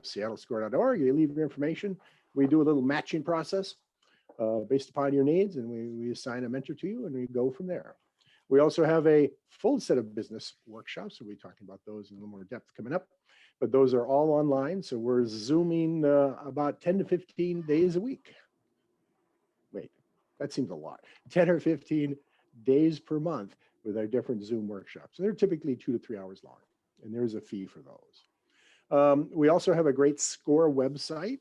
seattlescore.org. You leave your information. We do a little matching process based upon your needs, and we assign a mentor to you, and we go from there. We also have a full set of business workshops. We'll be talking about those in a little more depth coming up, but those are all online. So we're Zooming about 10 to 15 days a week. Wait, that seems a lot. 10 or 15 days per month with our different Zoom workshops. And they're typically 2 to 3 hours long, and there's a fee for those. We also have a great SCORE website.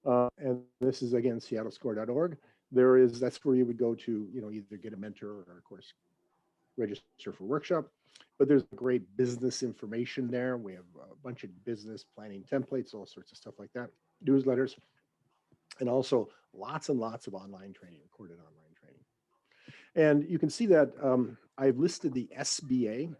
And this is, again, seattlescore.org. That's where you would go to, either get a mentor or, of course, register for workshop. But there's great business information there. We have a bunch of business planning templates, all sorts of stuff like that, newsletters, and also lots and lots of online training, recorded online training. And you can see that I've listed the SBA,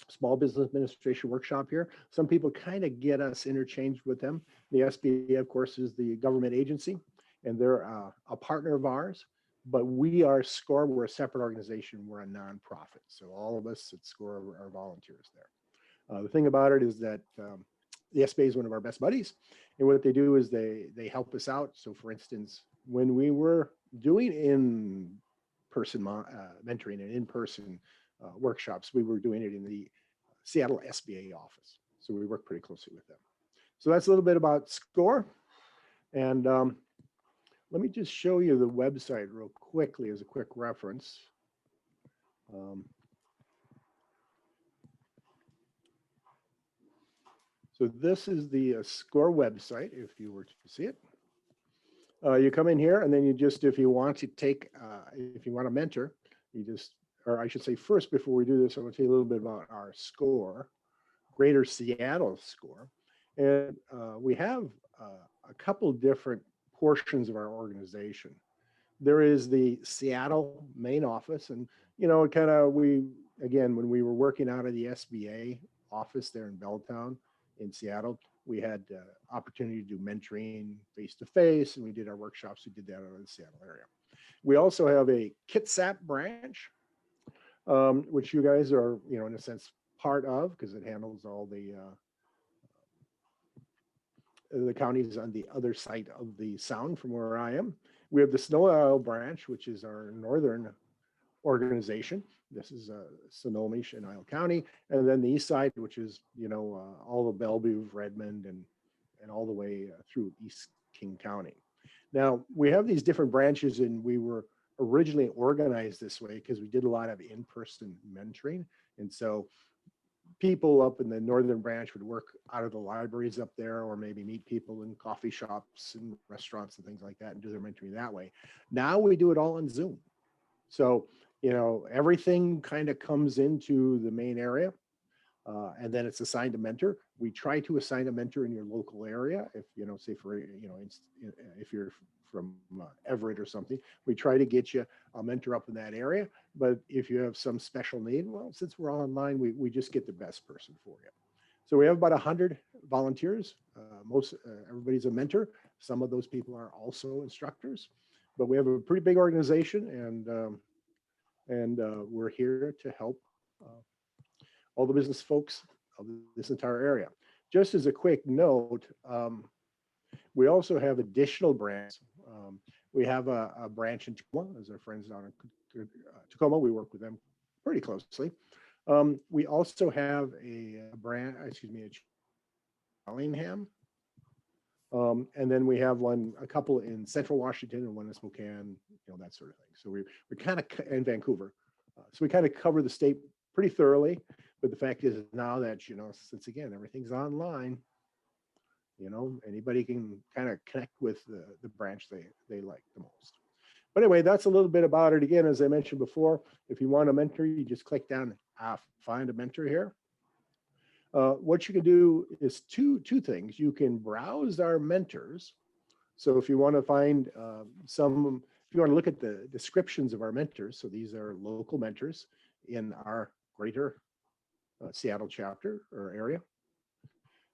Small Business Administration Workshop here. Some people kind of get us interchanged with them. The SBA, of course, is the government agency, and they're a partner of ours, but we are SCORE. We're a separate organization. We're a nonprofit. So all of us at SCORE are volunteers there. The thing about it is that the SBA is one of our best buddies, and what they do is they help us out. So for instance, when we were doing in-person mentoring and in-person workshops, we were doing it in the Seattle SBA office. So we work pretty closely with them. So that's a little bit about SCORE. And let me just show you the website real quickly as a quick reference. So this is the SCORE website, if you were to see it. You come in here, and then you just, if you want to take, if you want to mentor, you just, or I should say first, before we do this, I want to tell you a little bit about our SCORE, Greater Seattle SCORE. And we have a couple different portions of our organization. There is the Seattle main office, and kind of again, when we were working out of the SBA office there in Belltown in Seattle, we had opportunity to do mentoring face-to-face, and we did our workshops. We did that out of the Seattle area. We also have a Kitsap branch, which you guys are, in a sense, part of, because it handles all the counties on the other side of the sound from where I am. We have the Snow Isle branch, which is our northern organization. This is Snohomish and Isle County, and then the east side, which is all of Bellevue, Redmond, and all the way through East King County. Now we have these different branches, and we were originally organized this way because we did a lot of in-person mentoring, and so people up in the northern branch would work out of the libraries up there, or maybe meet people in coffee shops and restaurants and things like that and do their mentoring that way. Now we do it all on Zoom. So, everything kind of comes into the main area, and then it's assigned a mentor. We try to assign a mentor in your local area. If, say for, if you're from Everett or something, we try to get you a mentor up in that area. But if you have some special need, well, since we're online, we just get the best person for you. So we have about 100 volunteers. Everybody's a mentor. Some of those people are also instructors, but we have a pretty big organization, and we're here to help all the business folks of this entire area. Just as a quick note, we also have additional branches. We have a branch in Tacoma, as our friends down in Tacoma. We work with them pretty closely. We also have a Bellingham. And then we have a couple in Central Washington and one in Spokane, that sort of thing. So we kind of, in Vancouver. So we kind of cover the state pretty thoroughly. But the fact is now that, since again, everything's online, anybody can kind of connect with the branch they like the most. But anyway, that's a little bit about it. Again, as I mentioned before, if you want a mentor, you just click down, find a mentor here. What you can do is two things. You can browse our mentors. So if you want to find if you want to look at the descriptions of our mentors, so these are local mentors in our greater Seattle chapter or area.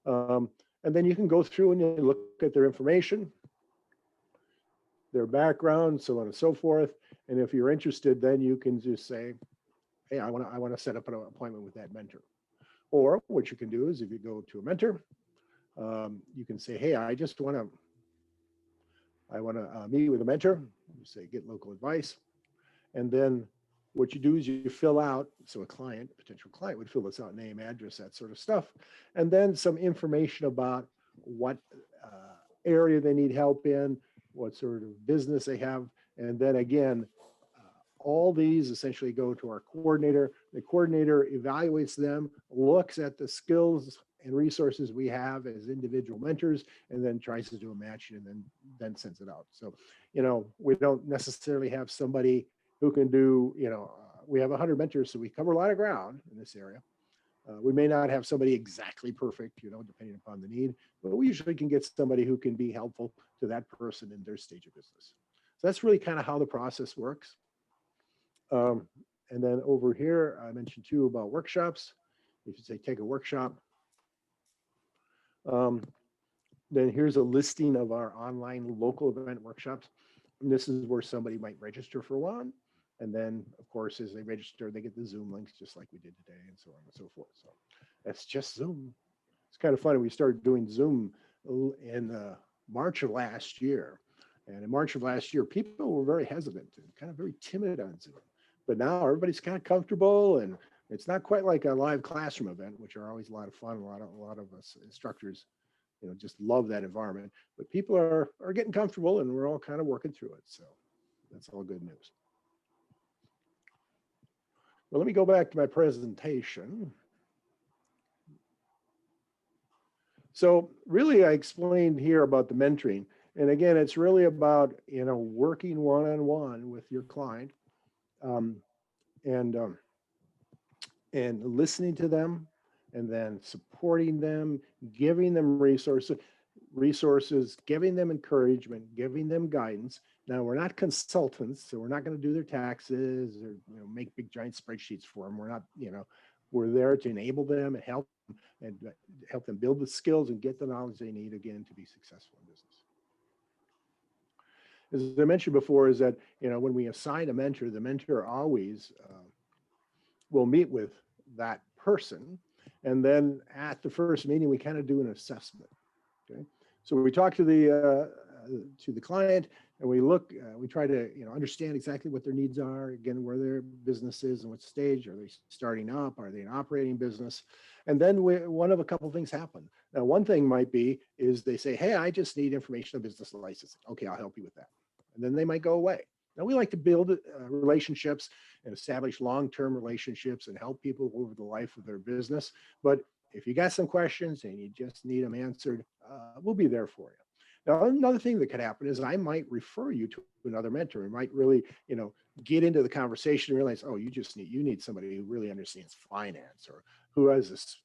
And then you can go through and you look at their information, their background, so on and so forth. And if you're interested, then you can just say, hey, I want to set up an appointment with that mentor. Or what you can do is if you go to a mentor, You can say, hey, I want to meet with a mentor. You say, get local advice. And then what you do is you fill out, so a client, a potential client would fill this out, name, address, that sort of stuff. And then some information about what area they need help in, what sort of business they have. And then again, all these essentially go to our coordinator. The coordinator evaluates them, looks at the skills and resources we have as individual mentors, and then tries to do a match and then sends it out. So, we don't necessarily have somebody who can do, we have 100 mentors, so we cover a lot of ground in this area. We may not have somebody exactly perfect, depending upon the need, but we usually can get somebody who can be helpful to that person in their stage of business. So that's really kind of how the process works. And then over here, I mentioned too about workshops. If you say take a workshop, then here's a listing of our online local event workshops. And this is where somebody might register for one. And then, of course, as they register, they get the Zoom links just like we did today and so on and so forth. So that's just Zoom. It's kind of funny. We started doing Zoom in March of last year. And in March of last year, people were very hesitant and kind of very timid on Zoom. But now everybody's kind of comfortable, and it's not quite like a live classroom event, which are always a lot of fun. A lot of us instructors, just love that environment. But people are getting comfortable, and we're all kind of working through it. So that's all good news. Well, let me go back to my presentation. So really, I explained here about the mentoring. And again, it's really about, working one-on-one with your client. And listening to them, and then supporting them, giving them resources, giving them encouragement, giving them guidance. Now, we're not consultants, so we're not going to do their taxes or make big giant spreadsheets for them. We're not, we're there to enable them and help them build the skills and get the knowledge they need, again, to be successful in business. As I mentioned before, is that, when we assign a mentor, the mentor always will meet with that person. And then at the first meeting, we kind of do an assessment. Okay. So we talk to the client, and we try to, understand exactly what their needs are, again, where their business is and what stage. Are they starting up? Are they an operating business? And then one of a couple of things happen. Now, one thing might be is they say, hey, I just need information on business licensing. Okay, I'll help you with that. And then they might go away. Now, we like to build relationships and establish long-term relationships and help people over the life of their business. But if you got some questions and you just need them answered, we'll be there for you. Now, another thing that could happen is I might refer you to another mentor and might really, get into the conversation and realize, oh, you need somebody who really understands finance, or who has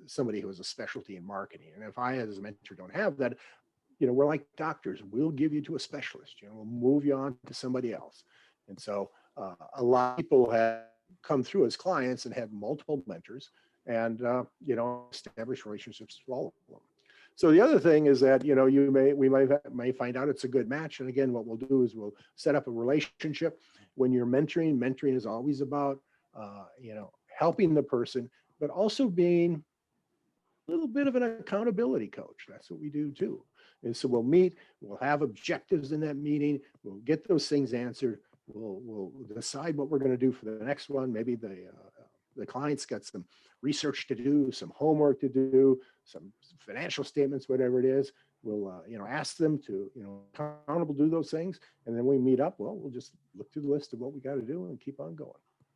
somebody who has a specialty in marketing. And if I, as a mentor, don't have that, we're like doctors. We'll give you to a specialist. We'll move you on to somebody else. And so a lot of people have come through as clients and have multiple mentors, and establish relationships with all of them. So the other thing is that we may find out it's a good match. And again, what we'll do is we'll set up a relationship. When you're mentoring is always about helping the person, but also being a little bit of an accountability coach. That's what we do too. And so we'll meet, we'll have objectives in that meeting, we'll get those things answered, we'll decide what we're going to do for the next one. Maybe the client's got some research to do, some homework to do, some financial statements, whatever it is. We'll ask them to accountable do those things, and then we meet up. Well, we'll just look through the list of what we got to do and keep on going.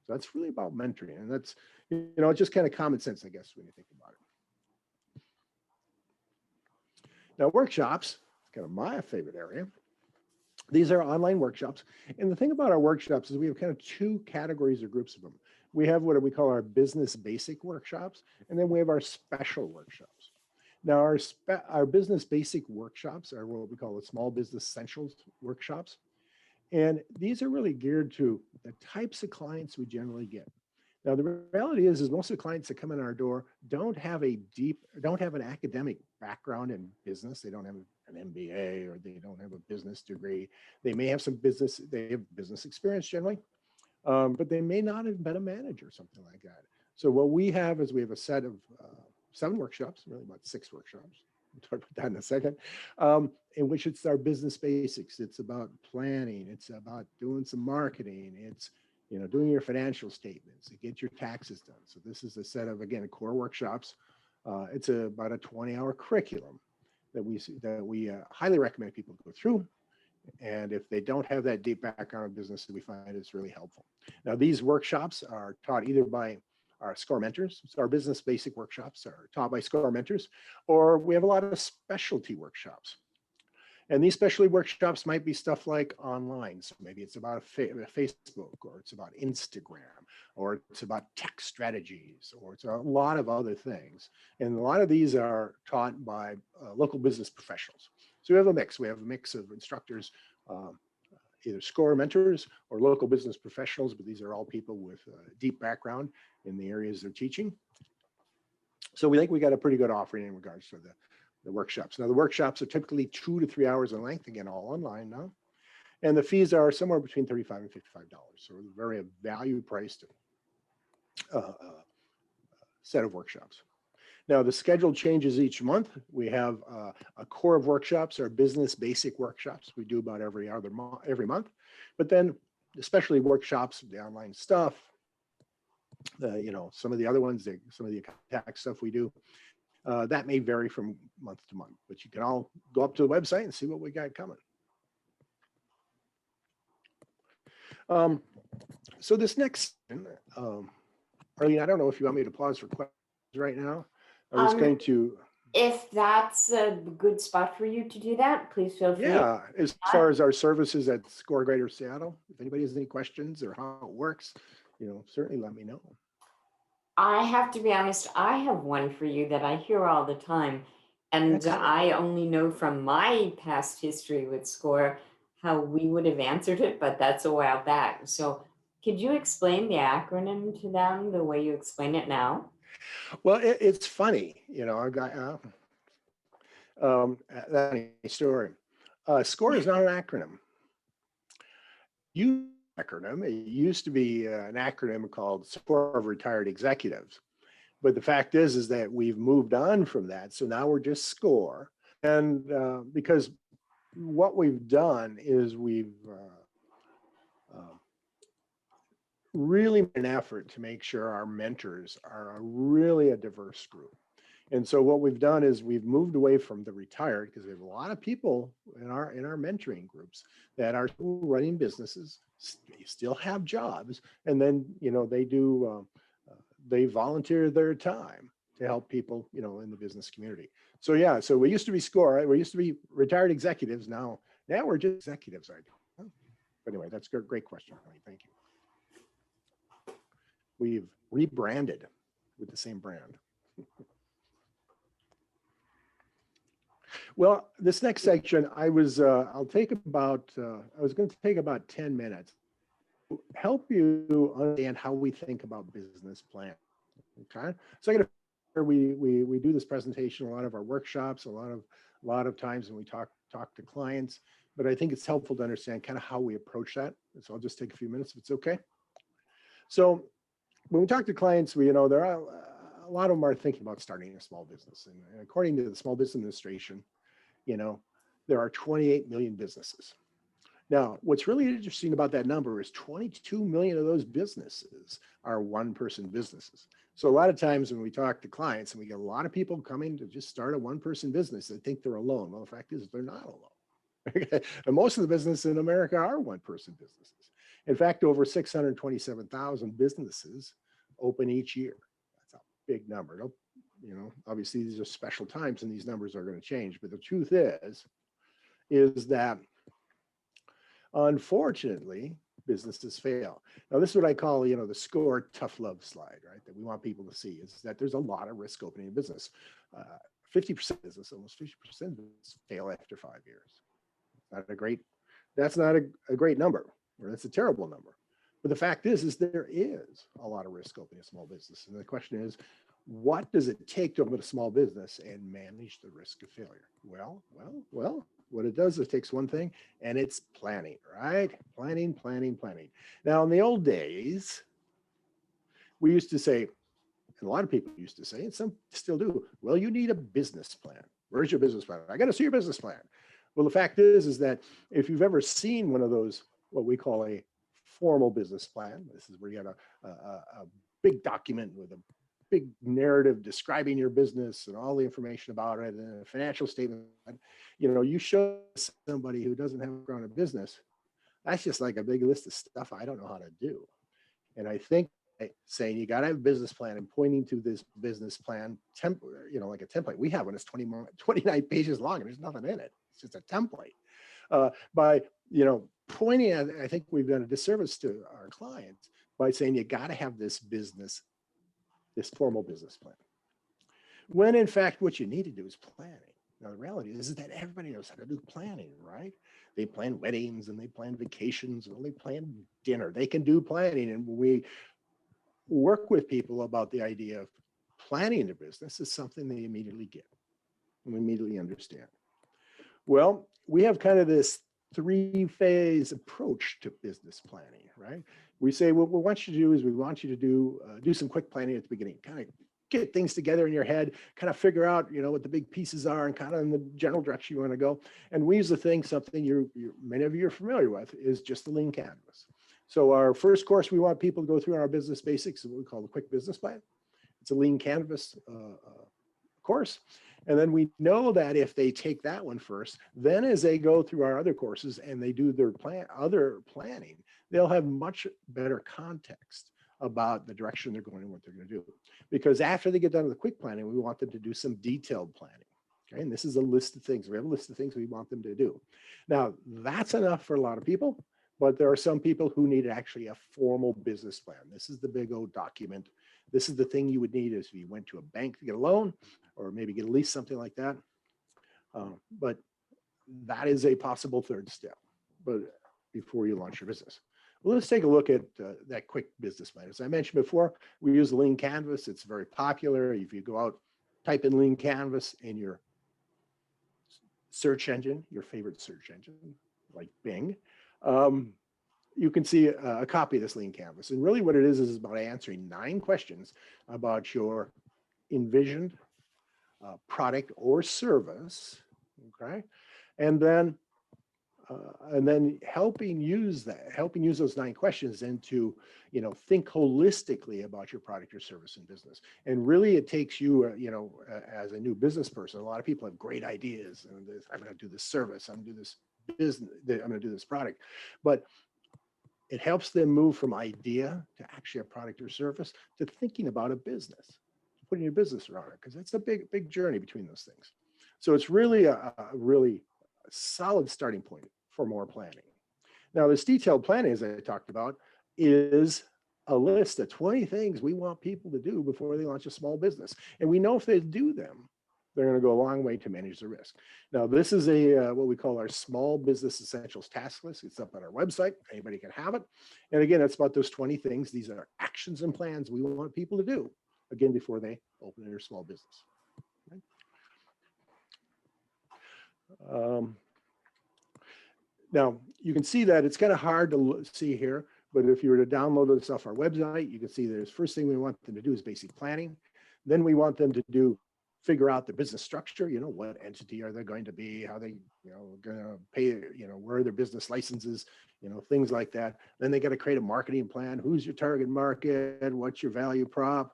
So that's really about mentoring, and that's it's just kind of common sense, I guess, when you think about it. Now, workshops, kind of my favorite area. These are online workshops. And the thing about our workshops is we have kind of two categories or groups of them. We have what we call our business basic workshops, and then we have our special workshops. Now, our business basic workshops are what we call the small business essentials workshops. And these are really geared to the types of clients we generally get. Now, the reality is most of the clients that come in our door don't have an academic background in business. They don't have an MBA, or they don't have a business degree. They may have they have business experience generally, but they may not have been a manager or something like that. So what we have is we have a set of 7 workshops, really about 6 workshops. We'll talk about that in a second. In which it's our business basics. It's about planning. It's about doing some marketing. It's, doing your financial statements, to get your taxes done. So this is a set of, again, core workshops. It's about a 20-hour curriculum that we highly recommend people go through. And if they don't have that deep background in business, we find it's really helpful. Now, these workshops are taught either by our SCORE mentors. So our business basic workshops are taught by SCORE mentors, or we have a lot of specialty workshops. And these specialty workshops might be stuff like online. So maybe it's about Facebook, or it's about Instagram, or it's about tech strategies, or it's a lot of other things. And a lot of these are taught by local business professionals. So we have a mix. We have a mix of instructors, either SCORE mentors or local business professionals, but these are all people with deep background in the areas they're teaching. So we think we got a pretty good offering in regards to the workshops. Now, the workshops are typically 2 to 3 hours in length, again, all online now. And the fees are somewhere between $35 and $55. So very value priced set of workshops. Now, the schedule changes each month. We have a core of workshops, our business basic workshops. We do about every month. But then, especially workshops, the online stuff, some of the other ones, some of the tax stuff we do, that may vary from month to month. But you can all go up to the website and see what we got coming. So this next, Arlene, I don't know if you want me to pause for questions right now. I was going to. If that's a good spot for you to do that, please feel free. Yeah, as far as our services at SCORE Greater Seattle, if anybody has any questions or how it works, certainly let me know. I have to be honest, I have one for you that I hear all the time. And Excellent. I only know from my past history with SCORE how we would have answered it, but that's a while back. So could you explain the acronym to them the way you explain it now? Well, it's funny, that's a story. SCORE is not an acronym. It used to be an acronym called Support of Retired Executives. But the fact is that we've moved on from that. So now we're just SCORE. And because what we've done is we've really made an effort to make sure our mentors are really a diverse group. And so what we've done is we've moved away from the retired, because we have a lot of people in our mentoring groups that are running businesses, still have jobs, and then they volunteer their time to help people in the business community. So yeah, so we used to be SCORE, right? We used to be retired executives. Now we're just executives. But anyway, that's a great question. Thank you. We've rebranded with the same brand. Well, this next section, I was going to take about 10 minutes to help you understand how we think about business planning. Okay, so we do this presentation, a lot of our workshops, a lot of times when we talk to clients, but I think it's helpful to understand kind of how we approach that. So I'll just take a few minutes if it's okay. So when we talk to clients, there are a lot of them are thinking about starting a small business, and according to the Small Business Administration, there are 28 million businesses. Now, what's really interesting about that number is 22 million of those businesses are one-person businesses. So a lot of times when we talk to clients and we get a lot of people coming to just start a one-person business, they think they're alone. Well, the fact is they're not alone. And most of the businesses in America are one-person businesses. In fact, over 627,000 businesses open each year. That's a big number. Obviously these are special times and these numbers are going to change. But the truth is that unfortunately, businesses fail. Now, this is what I call, the SCORE tough love slide, right? That we want people to see is that there's a lot of risk opening a business. 50% of business, almost 50% of business fail after 5 years. That's not a great number, or that's a terrible number. But the fact is there is a lot of risk opening a small business. And the question is, what does it take to open a small business and manage the risk of failure? Well, what it does is it takes one thing, and it's planning, right? Planning. Now, in the old days, we used to say, and a lot of people used to say, and some still do, well, you need a business plan. Where's your business plan? I got to see your business plan. Well, the fact is that if you've ever seen one of those, what we call a formal business plan, this is where you got a big document with a big narrative describing your business and all the information about it and a financial statement. You show somebody who doesn't have a background in business, that's just like a big list of stuff I don't know how to do. And I think saying you got to have a business plan and pointing to this business plan like a template. We have one that's 29 pages long and there's nothing in it. It's just a template. By pointing at, I think we've done a disservice to our clients by saying you got to have this formal business plan. When in fact, what you need to do is planning. Now, the reality is that everybody knows how to do planning, right? They plan weddings and they plan vacations and they plan dinner. They can do planning. And when we work with people about the idea of planning their business, is something they immediately get and immediately understand. Well, we have kind of this 3-phase approach to business planning, right? We say what we want you to do is we want you to do some quick planning at the beginning, kind of get things together in your head, kind of figure out, what the big pieces are and kind of in the general direction you want to go. And we use the thing, something many of you are familiar with, is just the lean canvas. So our first course we want people to go through in our business basics is what we call the quick business plan. It's a lean canvas course. And then we know that if they take that one first, then as they go through our other courses and they do their other planning, they'll have much better context about the direction they're going and what they're going to do. Because after they get done with the quick planning, we want them to do some detailed planning. Okay, and this is a list of things. We have a list of things we want them to do. Now, that's enough for a lot of people, but there are some people who need actually a formal business plan. This is the big old document. This is the thing you would need if you went to a bank to get a loan or maybe get a lease, something like that. But that is a possible third step, but before you launch your business. Well, let's take a look at that quick business plan. As I mentioned before, we use Lean Canvas. It's very popular. If you go out, type in Lean Canvas in your search engine, your favorite search engine, like Bing, you can see a copy of this Lean Canvas. And really what it is about answering 9 questions about your envisioned product or service, okay? And then helping use those 9 questions and to, think holistically about your product or service and business. And really it takes you, as a new business person, a lot of people have great ideas and I'm going to do this service, I'm going to do this business, I'm going to do this product, but it helps them move from idea to actually a product or service to thinking about a business, putting your business around it, because it's a big journey between those things. So it's really a really solid starting point for more planning. Now, this detailed planning, as I talked about, is a list of 20 things we want people to do before they launch a small business. And we know if they do them, they're going to go a long way to manage the risk. Now, this is what we call our Small Business Essentials task list. It's up on our website. Anybody can have it. And again, it's about those 20 things. These are actions and plans we want people to do, again, before they open their small business. Okay. Now, you can see that it's kind of hard to see here, but if you were to download this off our website, you can see there's first thing we want them to do is basic planning. Then we want them to figure out the business structure, what entity are they going to be, how they, going to pay, where are their business licenses, things like that. Then they got to create a marketing plan. Who's your target market? What's your value prop?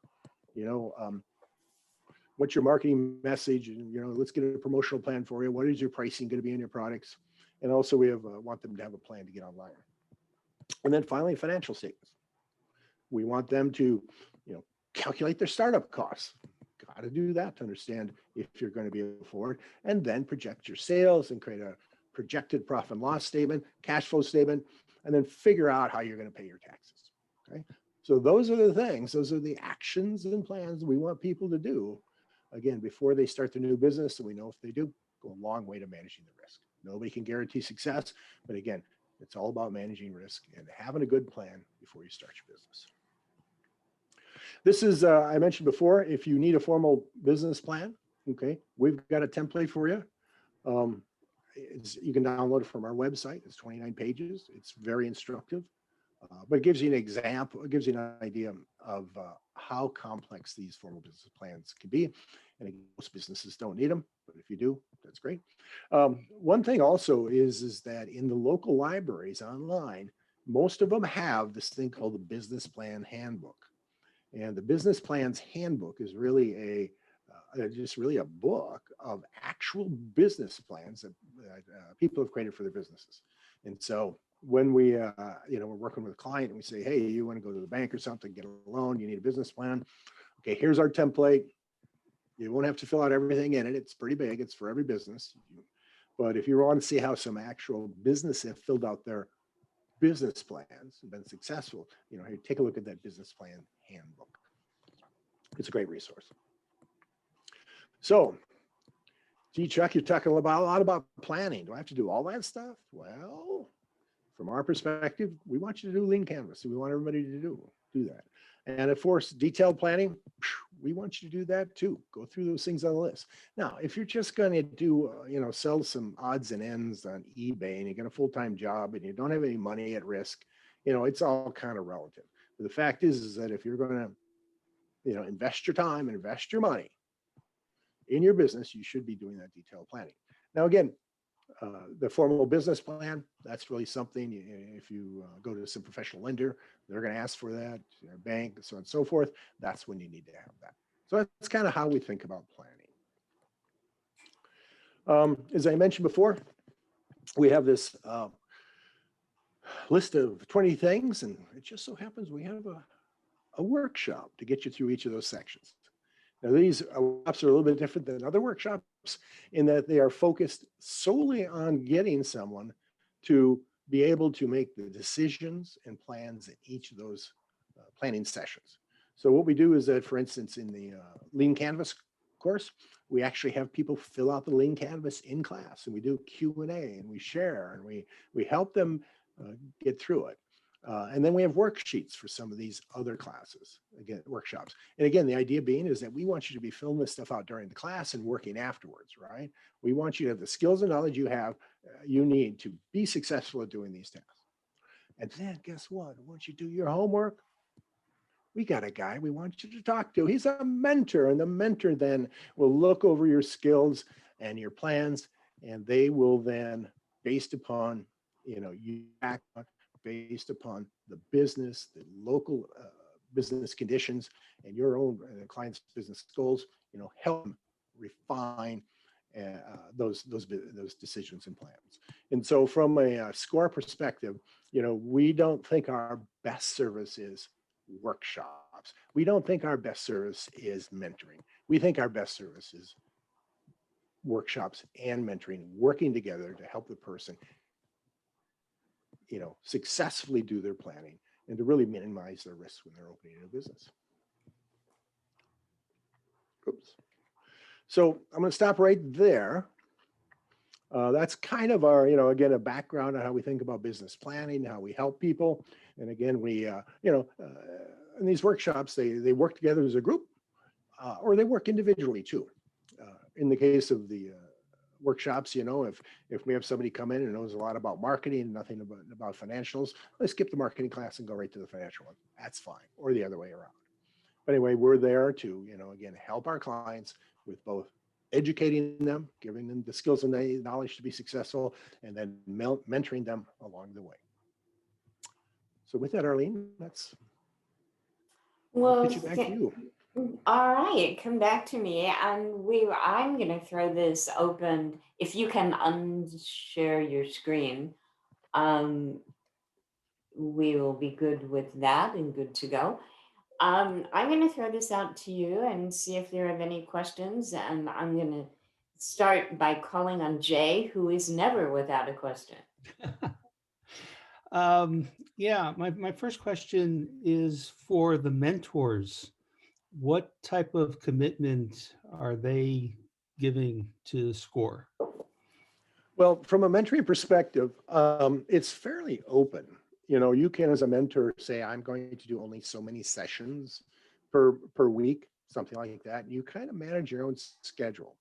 What's your marketing message? And, let's get a promotional plan for you. What is your pricing going to be in your products? And also we want them to have a plan to get online. And then finally, financial statements. We want them to, calculate their startup costs. Got to do that to understand if you're going to be able to afford, and then project your sales and create a projected profit and loss statement, cash flow statement, and then figure out how you're going to pay your taxes. Okay. So those are the things, those are the actions and plans we want people to do, again, before they start their new business. And we know if they do, go a long way to managing the risk. Nobody can guarantee success, but again, it's all about managing risk and having a good plan before you start your business. This is, I mentioned before, if you need a formal business plan, okay, we've got a template for you. You can download it from our website. It's 29 pages. It's very instructive, but it gives you an example. It gives you an idea of how complex these formal business plans can be. And again, most businesses don't need them, but if you do, that's great. One thing also is that in the local libraries online, most of them have this thing called the Business Plan Handbook. And the Business Plans Handbook is really just really a book of actual business plans that people have created for their businesses. And so when we, we're working with a client and we say, hey, you want to go to the bank or something, get a loan, you need a business plan. Okay, here's our template. You won't have to fill out everything in it. It's pretty big. It's for every business. But if you want to see how some actual business have filled out their business plans and been successful, here, take a look at that Business Plan Handbook. It's a great resource. So, gee, Chuck, you're talking a lot about planning. Do I have to do all that stuff? Well, from our perspective, we want you to do lean canvas. We want everybody to do that. And of course, detailed planning, we want you to do that too. Go through those things on the list. Now, if you're just going to do, sell some odds and ends on eBay and you get a full-time job and you don't have any money at risk, it's all kind of relative. But the fact is that if you're going to, invest your time and invest your money in your business, you should be doing that detailed planning. Now, again, the formal business plan, that's really something, if you go to some professional lender, they're going to ask for that, bank, so on and so forth. That's when you need to have that. So that's kind of how we think about planning. As I mentioned before, we have this list of 20 things, and it just so happens we have a workshop to get you through each of those sections. Now, these workshops are a little bit different than other workshops in that they are focused solely on getting someone to be able to make the decisions and plans in each of those planning sessions. So what we do is that, for instance, in the Lean Canvas course, we actually have people fill out the Lean Canvas in class, and we do Q&A, and we share, and we help them get through it. And then we have worksheets for some of these other classes, again, workshops. And again, the idea being is that we want you to be filling this stuff out during the class and working afterwards, right? We want you to have the skills and knowledge you need to be successful at doing these tasks. And then guess what? Once you do your homework, we got a guy we want you to talk to. He's a mentor, and the mentor then will look over your skills and your plans, and they will then, based upon, you act based upon the business, the local business conditions, and your own client's business goals, help them refine those decisions and plans. And so from a SCORE perspective, we don't think our best service is workshops. We don't think our best service is mentoring. We think our best service is workshops and mentoring, working together to help the person successfully do their planning and to really minimize their risks when they're opening a business. Oops. So I'm going to stop right there. That's kind of our, again, a background on how we think about business planning, how we help people. And again, we, in these workshops, they work together as a group or they work individually too. In the case of the workshops, if we have somebody come in and knows a lot about marketing and nothing about financials, let's skip the marketing class and go right to the financial one. That's fine, or the other way around. But anyway, we're there to, again, help our clients with both educating them, giving them the skills and the knowledge to be successful, and then mentoring them along the way. So with that, Arlene, I'll pitch it back to you. All right, come back to me, and I'm going to throw this open. If you can unshare your screen, we will be good with that and good to go. I'm going to throw this out to you and see if there are any questions, and I'm going to start by calling on Jay, who is never without a question. Yeah, my first question is for the mentors. What type of commitment are they giving to SCORE? Well, from a mentoring perspective, it's fairly open. You can, as a mentor, say, I'm going to do only so many sessions per week, something like that. And you kind of manage your own schedule.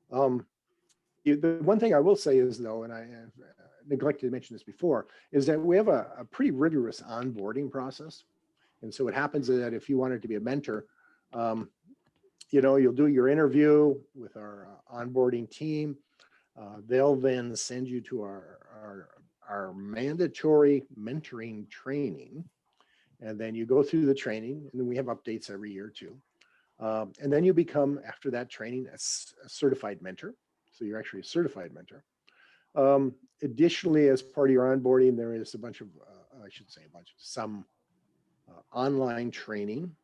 The one thing I will say is, though, and I have neglected to mention this before, is that we have a pretty rigorous onboarding process. And so what happens is that if you wanted to be a mentor, you'll do your interview with our onboarding team. They'll then send you to our mandatory mentoring training. And then you go through the training, and then we have updates every year too. And then you become, after that training, a certified mentor. So you're actually a certified mentor. Additionally, as part of your onboarding, there is a bunch of, some online training.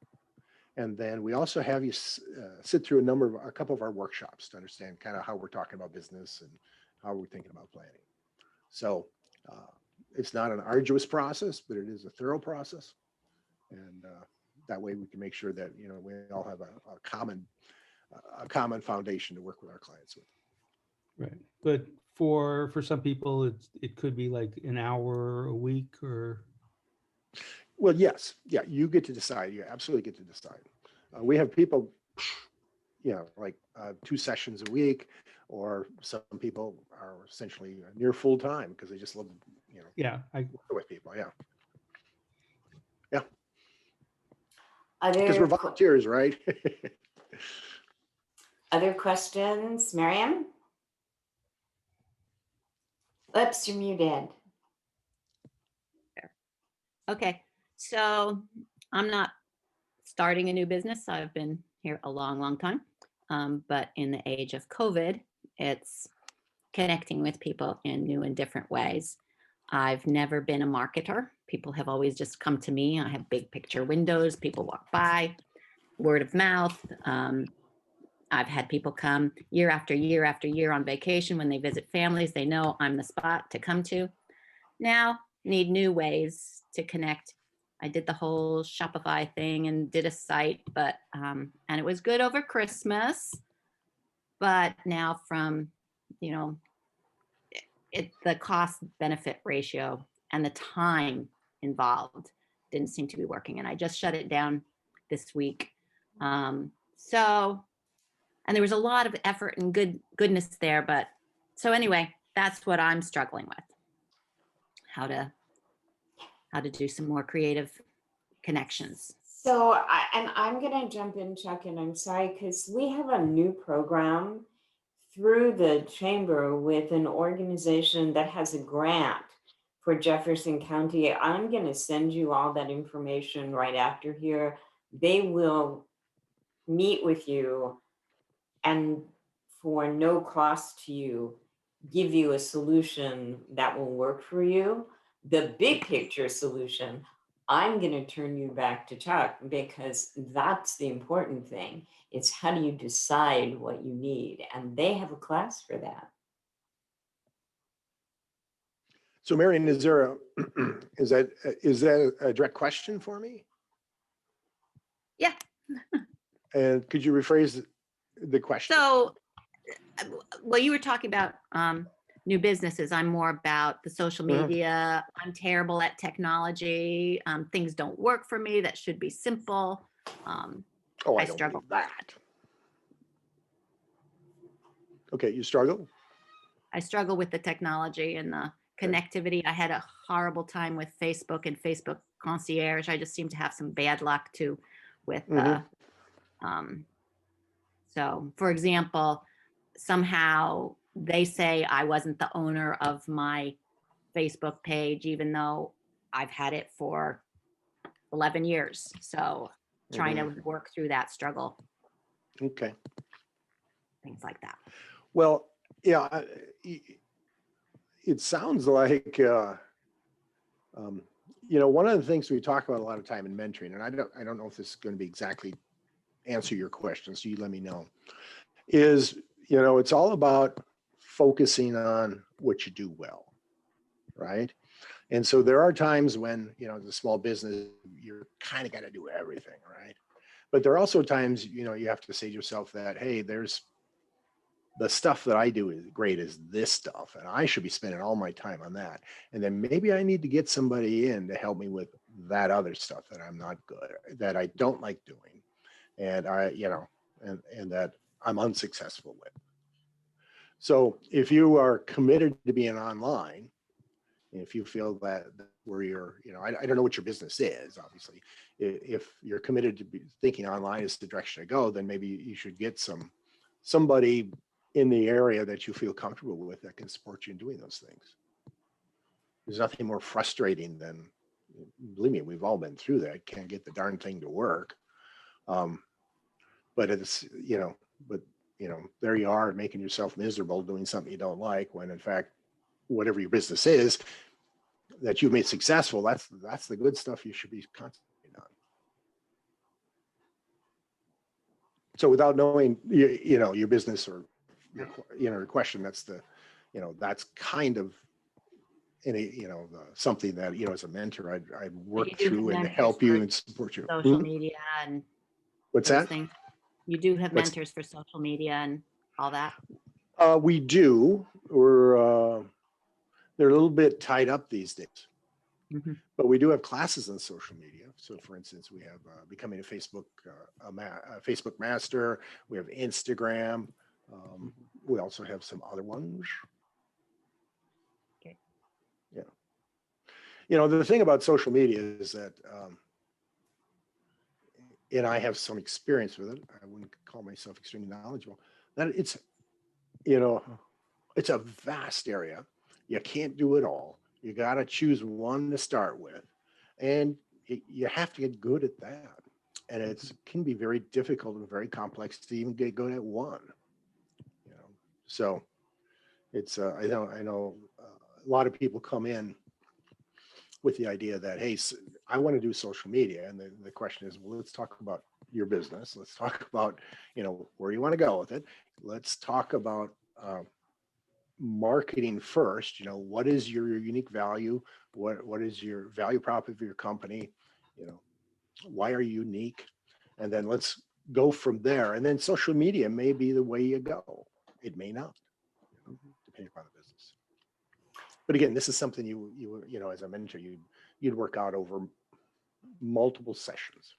And then we also have you sit through a couple of our workshops to understand kind of how we're talking about business and how we're thinking about planning. So it's not an arduous process, but it is a thorough process. And that way we can make sure that, we all have a common foundation to work with our clients with. Right. But for some people, it could be like an hour a week or. Well, yes. Yeah, you get to decide. You absolutely get to decide. We have people, like 2 sessions a week, or some people are essentially near full time because they just love, Yeah, working with people. Yeah. Yeah. Other Because we're volunteers, right? other questions, Miriam? Oops, you're muted. Okay, so I'm not starting a new business. I've been here a long, long time. But in the age of COVID, it's connecting with people in new and different ways. I've never been a marketer. People have always just come to me. I have big picture windows. People walk by, word of mouth. I've had people come year after year after year on vacation when they visit families. They know I'm the spot to come to. Now, need new ways to connect. I did the whole Shopify thing and did a site, but and it was good over Christmas. But now from, the cost benefit ratio and the time involved didn't seem to be working. And I just shut it down this week. And there was a lot of effort and goodness there. But so anyway, that's what I'm struggling with. How to do some more creative connections. So I'm going to jump in, Chuck, and I'm sorry, because we have a new program through the chamber with an organization that has a grant for Jefferson County. I'm going to send you all that information right after here. They will meet with you and for no cost to you, give you a solution that will work for you. The big picture solution, I'm going to turn you back to Chuck, because that's the important thing. It's how do you decide what you need? And they have a class for that. So Marion, is that a direct question for me? Yeah. And could you rephrase the question? So, well, you were talking about new businesses. I'm more about the social media. I'm terrible at technology. Things don't work for me. That should be simple. I I don't struggle believe that. Okay, you struggle? I struggle with the technology and the connectivity. I had a horrible time with Facebook and Facebook concierge. I just seem to have some bad luck too with so for example, somehow they say I wasn't the owner of my Facebook page, even though I've had it for 11 years. So trying to work through that struggle. Okay. Things like that. Well, yeah, it sounds like, one of the things we talk about a lot of time in mentoring, and I don't know if this is going to be exactly answer your question, so you let me know, is, it's all about focusing on what you do well, right? And so there are times when, as a small business, you're kind of got to do everything, right? But there are also times, you have to say to yourself that, hey, there's the stuff that I do is great is this stuff, and I should be spending all my time on that. And then maybe I need to get somebody in to help me with that other stuff that I'm not good, that I don't like doing. And and that I'm unsuccessful with. So if you are committed to being online, If you feel that where you're, I don't know what your business is, obviously. If you're committed to thinking online is the direction to go, then maybe you should get somebody in the area that you feel comfortable with that can support you in doing those things. There's nothing more frustrating than, believe me, we've all been through that. Can't get the darn thing to work. But it's, there you are making yourself miserable doing something you don't like, when in fact, whatever your business is that you've made successful, that's the good stuff you should be concentrating on. So without knowing, your business or your question, that's that's kind of something that, as a mentor, I'd work you do have through and mentors help you for and support you. social media and What's those that? things. You do have What's- mentors for social media and all that. We do. They're a little bit tied up these days, Mhm. but we do have classes on social media. So, for instance, we have becoming a Facebook master. We have Instagram. We also have some other ones. Okay. Yeah. The thing about social media is that, and I have some experience with it. I wouldn't call myself extremely knowledgeable. That it's a vast area. You can't do it all. You got to choose one to start with. And you have to get good at that. And it can be very difficult and very complex to even get good at one. So it's, I know a lot of people come in with the idea that, hey, I want to do social media. And the question is, well, let's talk about your business. Let's talk about, where you want to go with it. Let's talk about marketing first. What is your unique value? What is your value prop of your company? Why are you unique? And then let's go from there. And then social media may be the way you go. It may not, depending upon the business. But again, this is something you as a mentor, you'd work out over multiple sessions,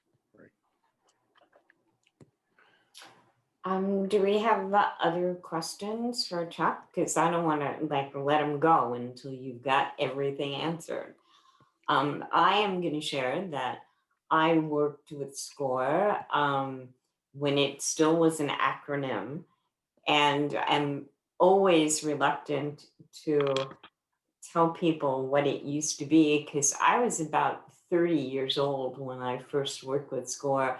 right? Do we have other questions for Chuck? Because I don't want to let him go until you've got everything answered. I am going to share that I worked with SCORE when it still was an acronym, and I'm always reluctant to tell people what it used to be, because I was about 30 years old when I first worked with SCORE,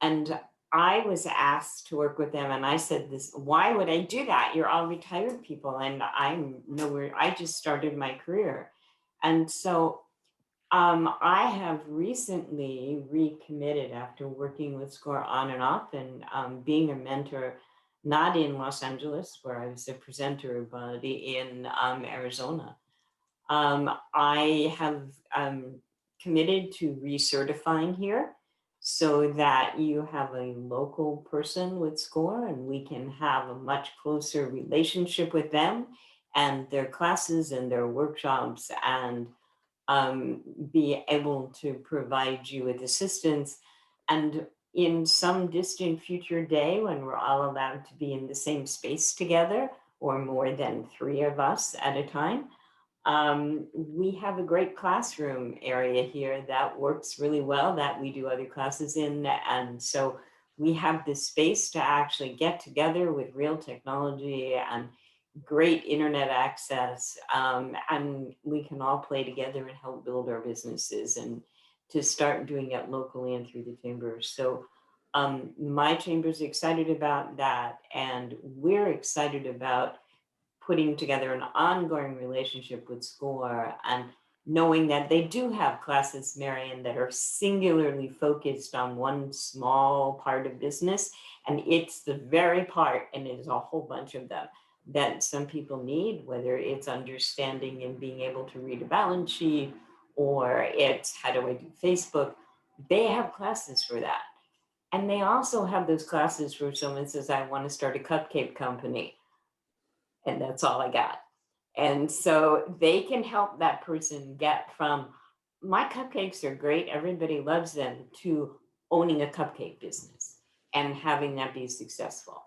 and I was asked to work with them, and I said, why would I do that? You're all retired people, and I'm nowhere. I just started my career. And so I have recently recommitted after working with SCORE on and off, and being a mentor, not in Los Angeles, where I was a presenter, but in Arizona. I have committed to recertifying here so that you have a local person with SCORE, and we can have a much closer relationship with them and their classes and their workshops, and be able to provide you with assistance. And in some distant future day, when we're all allowed to be in the same space together, or more than 3 of us at a time, we have a great classroom area here that works really well, that we do other classes in. And so we have this space to actually get together with real technology and great internet access, and we can all play together and help build our businesses, and to start doing it locally and through the chambers. So my chamber's excited about that, and we're excited about putting together an ongoing relationship with SCORE, and knowing that they do have classes, Marion, that are singularly focused on one small part of business. And it's the very part, and there's a whole bunch of them, that some people need, whether it's understanding and being able to read a balance sheet, or it's how do I do Facebook. They have classes for that. And they also have those classes where someone says, I want to start a cupcake company, and that's all I got. And so they can help that person get from, my cupcakes are great, everybody loves them, to owning a cupcake business and having that be successful.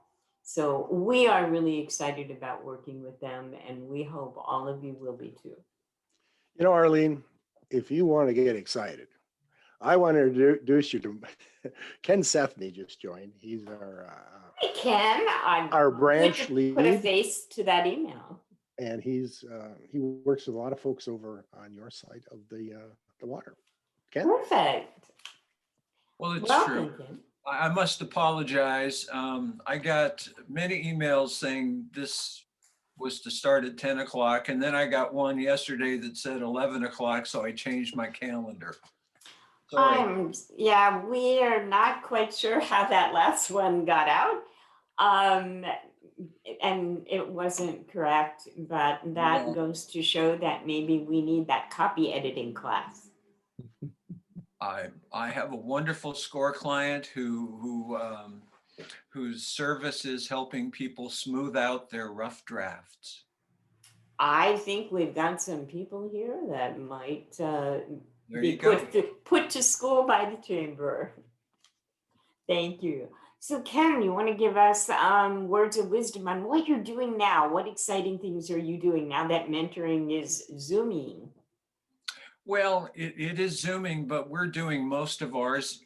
So we are really excited about working with them, and we hope all of you will be too. You know, Arlene, if you want to get excited, I want to introduce you to Ken Sethney just joined. He's Hey, Ken, I'm our good branch to put a lead, face to that email. and he works with a lot of folks over on your side of the water. Ken? Perfect. Well, it's Welcome, true. Ken. I must apologize. I got many emails saying this was to start at 10 o'clock, and then I got one yesterday that said 11 o'clock, so I changed my calendar. Sorry. Yeah, we are not quite sure how that last one got out. And it wasn't correct, but that Yeah. goes to show that maybe we need that copy editing class. I have a wonderful SCORE client whose service is helping people smooth out their rough drafts. I think we've got some people here that might There be you go. put to school by the chamber. Thank you. So Ken, you want to give us words of wisdom on what you're doing now? What exciting things are you doing now that mentoring is Zooming? Well, it is Zooming, but we're doing most of ours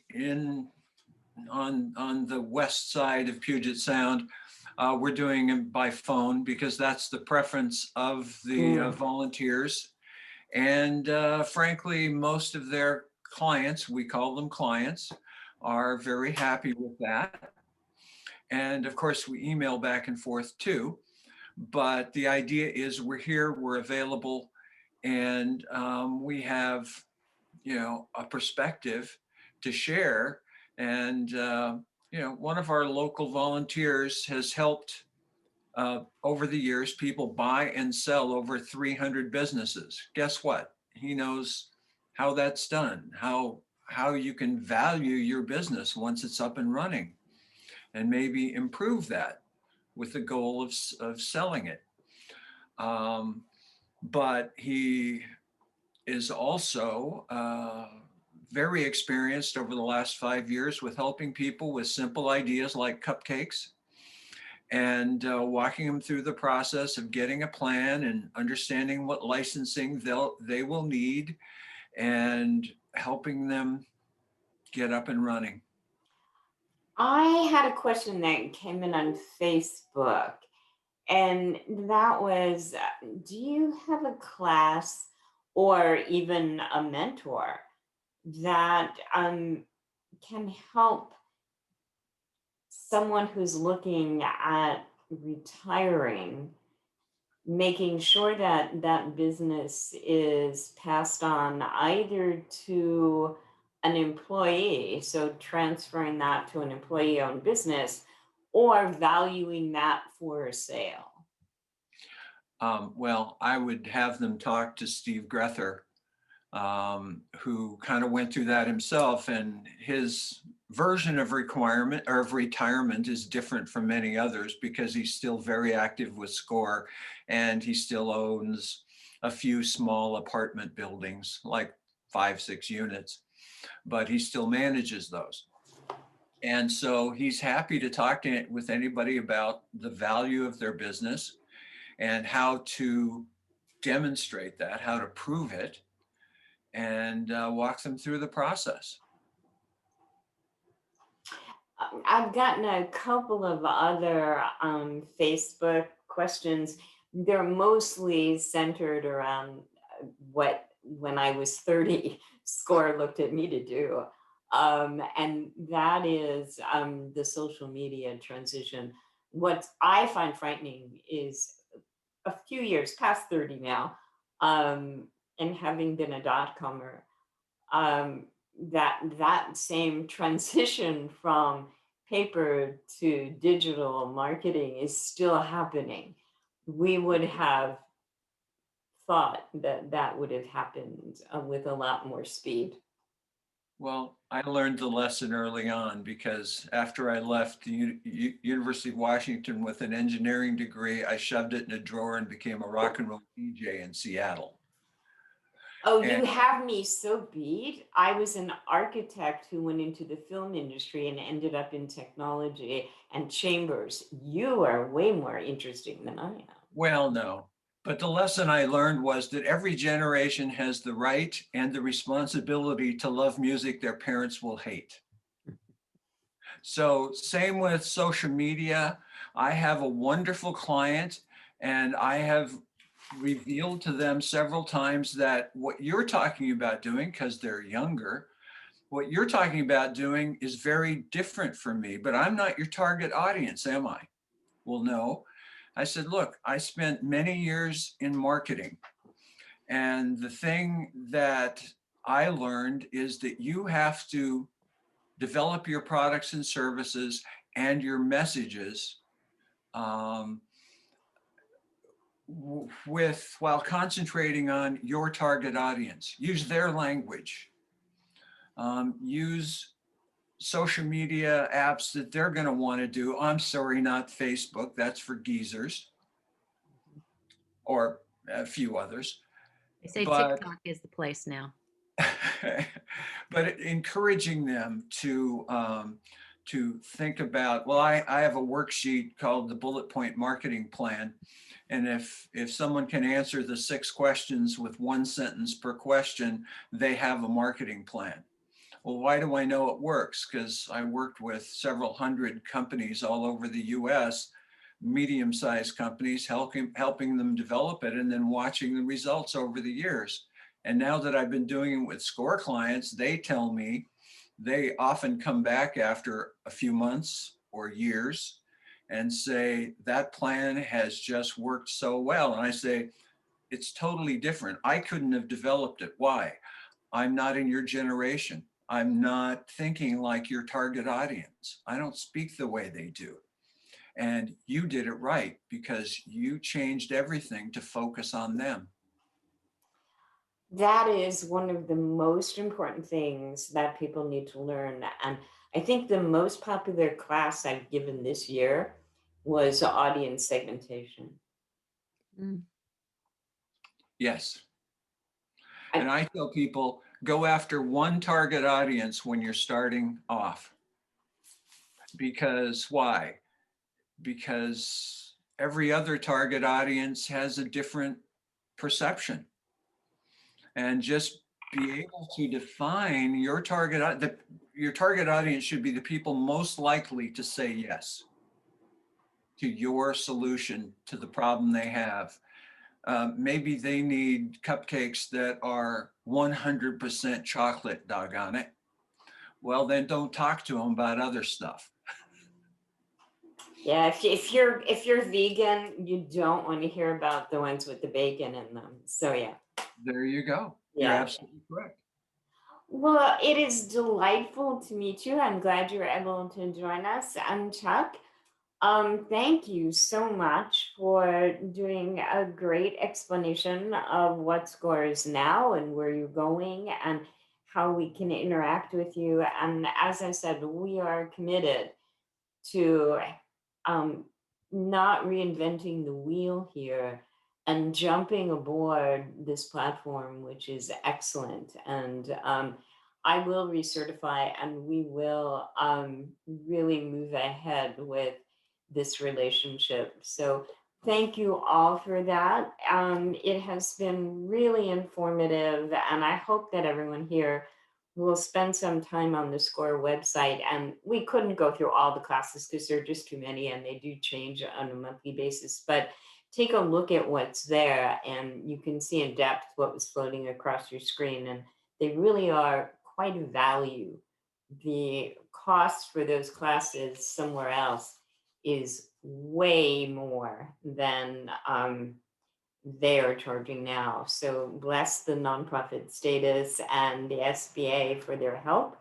on the west side of Puget Sound. We're doing it by phone because that's the preference of the volunteers. And frankly, most of their clients, we call them clients, are very happy with that. And of course, we email back and forth too. But the idea is we're here, we're available, and we have, a perspective to share. And, one of our local volunteers has helped over the years people buy and sell over 300 businesses. Guess what? He knows how that's done, how you can value your business once it's up and running, and maybe improve that with the goal of selling it. But he is also very experienced over the last 5 years with helping people with simple ideas like cupcakes, and walking them through the process of getting a plan and understanding what licensing they will need, and helping them get up and running. I had a question that came in on Facebook, and that was, do you have a class or even a mentor that can help someone who's looking at retiring, making sure that that business is passed on either to an employee, so transferring that to an employee-owned business, or valuing that for a sale? Well, I would have them talk to Steve Grether, who kind of went through that himself, and his version of retirement is different from many others because he's still very active with SCORE, and he still owns a few small apartment buildings, like 5-6 units, but he still manages those. And so he's happy to talk with anybody about the value of their business and how to demonstrate that, how to prove it, and walk them through the process. I've gotten a couple of other Facebook questions. They're mostly centered around what, when I was 30, SCORE looked at me to do. And that is the social media transition. What I find frightening is a few years past 30 now, and having been a dot-comer, that same transition from paper to digital marketing is still happening. We would have thought that that would have happened with a lot more speed. Well, I learned the lesson early on because after I left the University of Washington with an engineering degree, I shoved it in a drawer and became a rock and roll DJ in Seattle. Oh, you And have me so beat. I was an architect who went into the film industry and ended up in technology and chambers. You are way more interesting than I am. well, no, But the lesson I learned was that every generation has the right and the responsibility to love music their parents will hate. So same with social media. I have a wonderful client, and I have revealed to them several times that what you're talking about doing, because they're younger, what you're talking about doing is very different from me, but I'm not your target audience, am I? Well, no. I said, look, I spent many years in marketing. And the thing that I learned is that you have to develop your products and services and your messages um, while concentrating on your target audience. Use their language. Use social media apps that they're going to want to do. I'm sorry, not Facebook. That's for geezers or a few others. They say But TikTok is the place now. but encouraging them to think about, well, I have a worksheet called the Bullet Point Marketing Plan. And if someone can answer the 6 questions with 1 sentence per question, they have a marketing plan. Well, why do I know it works? Because I worked with several hundred companies all over the US, medium-sized companies, helping them develop it and then watching the results over the years. And now that I've been doing it with SCORE clients, they tell me they often come back after a few months or years and say, that plan has just worked so well. And I say, it's totally different. I couldn't have developed it. Why? I'm not in your generation. I'm not thinking like your target audience. I don't speak the way they do. And you did it right because you changed everything to focus on them. That is one of the most important things that people need to learn. And I think the most popular class I've given this year was audience segmentation. Mm. Yes. And I tell people, go after one target audience when you're starting off. Because why? Because every other target audience has a different perception. And just be able to define your target, your target audience should be the people most likely to say yes to your solution to the problem they have. Maybe they need cupcakes that are 100% chocolate, doggone it. Well, then don't talk to them about other stuff. Yeah, if you're vegan, you don't want to hear about the ones with the bacon in them. So yeah. There you go. You're Yeah. absolutely correct. Well, it is delightful to meet you. I'm glad you were able to join us. And Chuck, thank you so much for doing a great explanation of what SCORE is now and where you're going and how we can interact with you. And as I said, we are committed to not reinventing the wheel here and jumping aboard this platform, which is excellent. And I will recertify and we will really move ahead with this relationship. So thank you all for that. It has been really informative, and I hope that everyone here will spend some time on the SCORE website. And we couldn't go through all the classes because there are just too many and they do change on a monthly basis. But take a look at what's there and you can see in depth what was floating across your screen. And they really are quite a value. The cost for those classes somewhere else is way more than they are charging now. So bless the nonprofit status and the SBA for their help.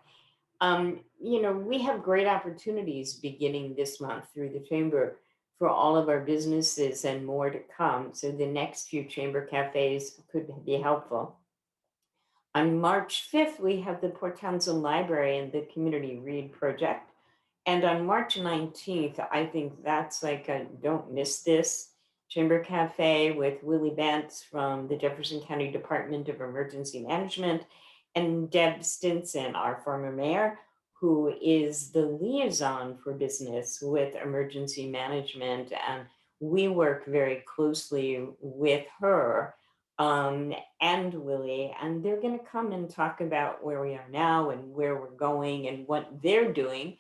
We have great opportunities beginning this month through the Chamber for all of our businesses and more to come. So the next few Chamber cafes could be helpful. On March 5th, we have the Port Townsend Library and the Community Read Project. And on March 19th, I think that's like a don't miss this Chamber Cafe with Willie Bentz from the Jefferson County Department of Emergency Management and Deb Stinson, our former mayor, who is the liaison for business with emergency management. And we work very closely with her and Willie, and they're going to come and talk about where we are now and where we're going and what they're doing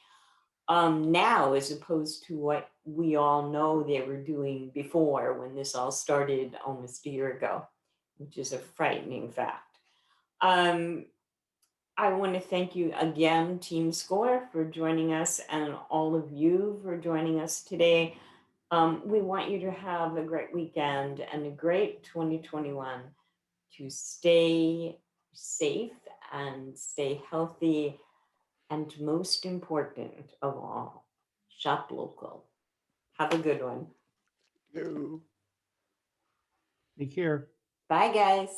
now, as opposed to what we all know they were doing before when this all started almost a year ago, which is a frightening fact. I want to thank you again, Team Score, for joining us, and all of you for joining us today. We want you to have a great weekend and a great 2021, to stay safe and stay healthy, and most important of all, shop local. Have a good one. No. Take care. Bye, guys.